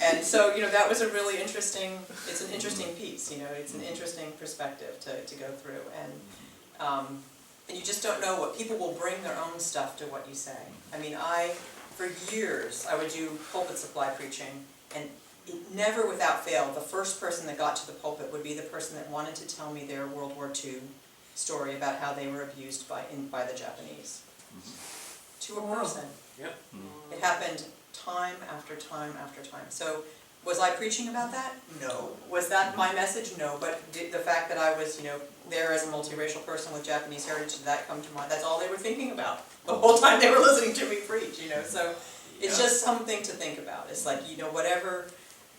And so, that was a really interesting, it's an interesting piece, it's an interesting perspective to go through. And you just don't know what, people will bring their own stuff to what you say. I mean, for years, I would do pulpit supply preaching, and it never without fail, the first person that got to the pulpit would be the person that wanted to tell me their World War II story about how they were abused by the Japanese. To a person. Yep. It happened time after time after time. So, was I preaching about that? No. Was that my message? No. But the fact that I was, there as a multiracial person with Japanese heritage, did that come to mind? That's all they were thinking about the whole time they were listening to me preach, So, it's just something to think about. It's like,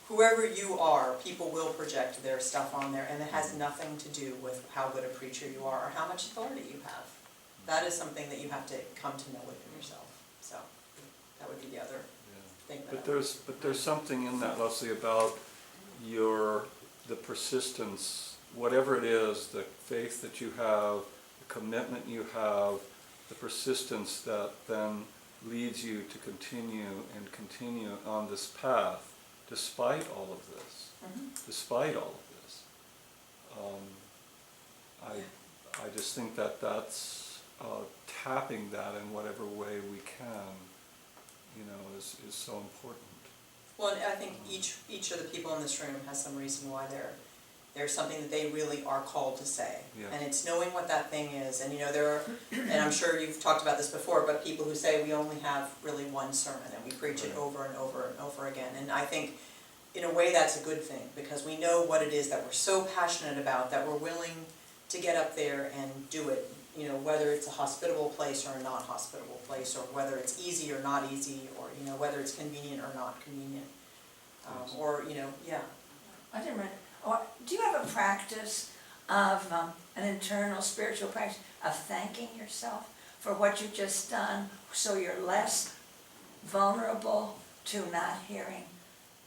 whoever you are, people will project their stuff on there, and it has nothing to do with how good a preacher you are or how much authority you have. That is something that you have to come to know within yourself. So, that would be the other thing. But there's something in that, Leslie, about the persistence, whatever it is, the faith that you have, the commitment you have, the persistence that then leads you to continue on this path, despite all of this. Despite all of this. I just think that's tapping that in whatever way we can, is so important. Well, and I think each of the people in this room has some reason why there's something that they really are called to say. Yeah. And it's knowing what that thing is. And there are, and I'm sure you've talked about this before, but people who say we only have really one sermon and we preach it over and over and over again. And I think in a way that's a good thing, because we know what it is that we're so passionate about that we're willing to get up there and do it, whether it's a hospitable place or a not hospitable place, or whether it's easy or not easy, or whether it's convenient or not convenient, or yeah. I didn't read. Do you have a practice of an internal spiritual practice of thanking yourself for what you've just done, so you're less vulnerable to not hearing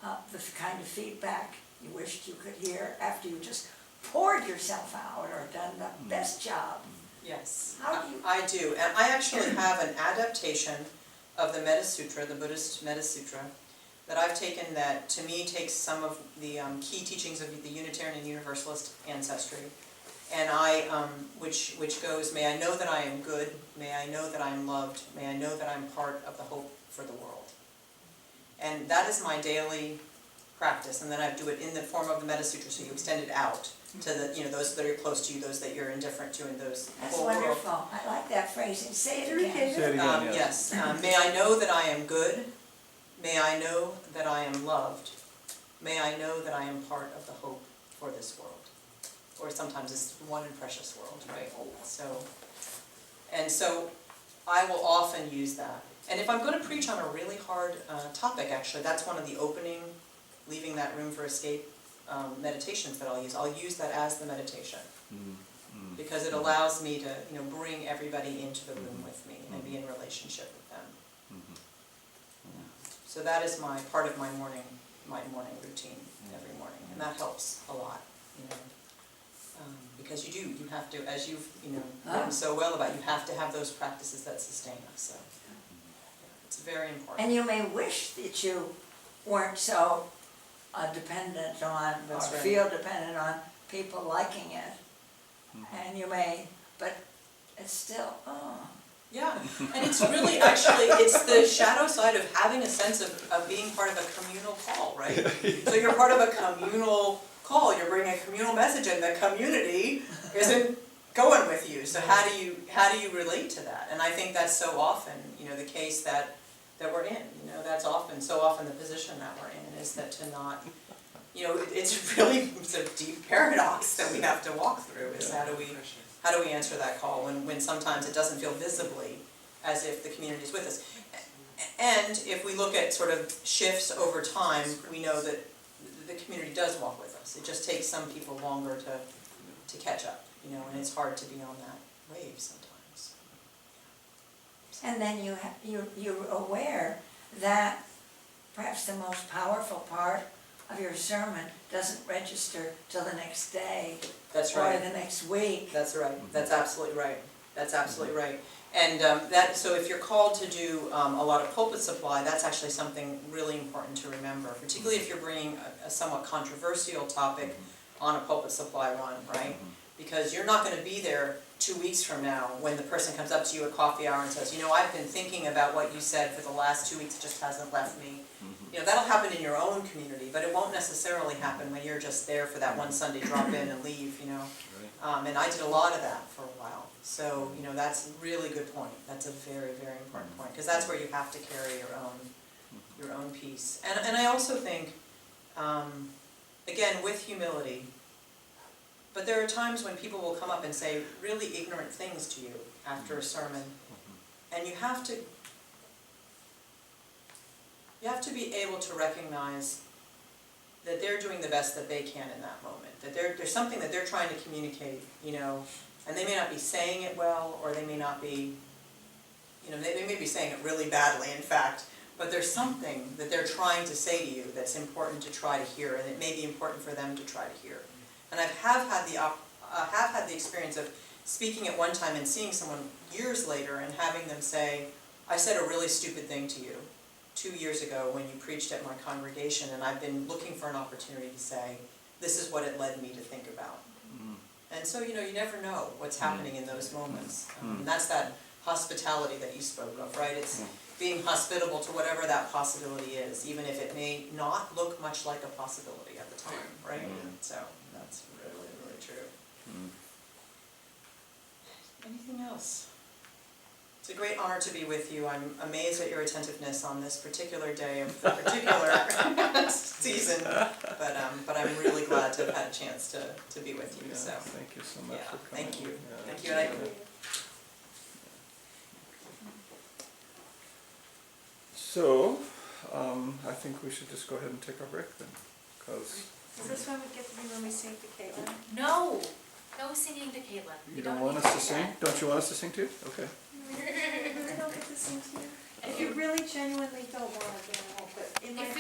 the kind of feedback you wished you could hear after you just poured yourself out or done the best job? Yes, How do you- I do. And I actually have an adaptation of the Metta Sutra, the Buddhist Metta Sutra, that I've taken that, to me, takes some of the key teachings of the Unitarian and Universalist ancestry, and which goes, may I know that I am good, may I know that I am loved, may I know that I'm part of the hope for the world. And that is my daily practice, and then I do it in the form of the Metta Sutra, so you extend it out to those that are close to you, those that you're indifferent to, and those That's whole wonderful. world. I like that phrasing. Say it again. Say it again, yes. Yes, may I know that I am good, may I know that I am loved, may I know that I am part of the hope for this world. Or sometimes it's one and precious world, right? So I will often use that. And if I'm going to preach on a really hard topic, actually, that's one of the opening, leaving that room for escape meditations that I'll use. I'll use that as the meditation, because it allows me to, bring everybody into the room with me and be in relationship with them. So that is part of my morning routine every morning, and that helps a lot, because you have to, as you've written so well about, you have to have those practices that sustain us. So it's very important. And you may wish that you weren't so dependent on, That's or right. feel dependent on people liking it. And you may, but it's still, Yeah, and it's really, actually, it's the shadow side of having a sense of being part of a communal call, right? So you're part of a communal call, you're bringing a communal message, and the community isn't going with you. So how do you relate to that? And I think that's so often, the case that we're in. That's so often the position that we're in, is that to not, it's a deep paradox that we have to walk through. Is how do we answer that call when sometimes it doesn't feel visibly as if the community is with us? And if we look at sort of shifts over time, we know that the community does walk with us. It just takes some people longer to catch up, and it's hard to be on that wave sometimes. and then you're aware that perhaps the most powerful part of your sermon doesn't register till the next day. That's Or right. the next week. That's right. That's absolutely right. That's absolutely right. And so if you're called to do a lot of pulpit supply, that's actually something really important to remember, particularly if you're bringing a somewhat controversial topic on a pulpit supply run, right? Because you're not gonna be there 2 weeks from now when the person comes up to you at coffee hour and says, you know, I've been thinking about what you said for the last 2 weeks, it just hasn't left me. You know, that'll happen in your own community, but it won't necessarily happen when you're just there for that one Sunday drop in and leave, you know? And I did a lot of that for a while, so, you know, that's a really good point. That's a very, very important point, because that's where you have to carry your own piece. And I also think, again, with humility, but there are times when people will come up and say really ignorant things to you after a sermon, and you have to be able to recognize that they're doing the best that they can in that moment, that there's something that they're trying to communicate, you know, and they may not be saying it well, or they may not be, you know, they may be saying it really badly, in fact, but there's something that they're trying to say to you that's important to try to hear, and it may be important for them to try to hear. And I have had the experience of speaking at one time and seeing someone years later and having them say, I said a really stupid thing to you 2 years ago when you preached at my congregation, and I've been looking for an opportunity to say, this is what it led me to think about. And so, you know, you never know what's happening in those moments. And that's that hospitality that you spoke of, right? It's being hospitable to whatever that possibility is, even if it may not look much like a possibility at the time, right? So that's really, really true. Anything else? It's a great honor to be with you. I'm amazed at your attentiveness on this particular day of the particular season, but I'm really glad to have had a chance to be with you. So Thank you so much yeah, for coming. thank you. Yeah. Thank you. And So, I think we should just go ahead and take our break then, because Is this when we get to be when we sing to Caitlin? No, no singing to Caitlin. you don't want us to sing? Don't you want us to sing too? Okay. I don't get to sing to you. If you really genuinely don't want to, then I won't, but in my If we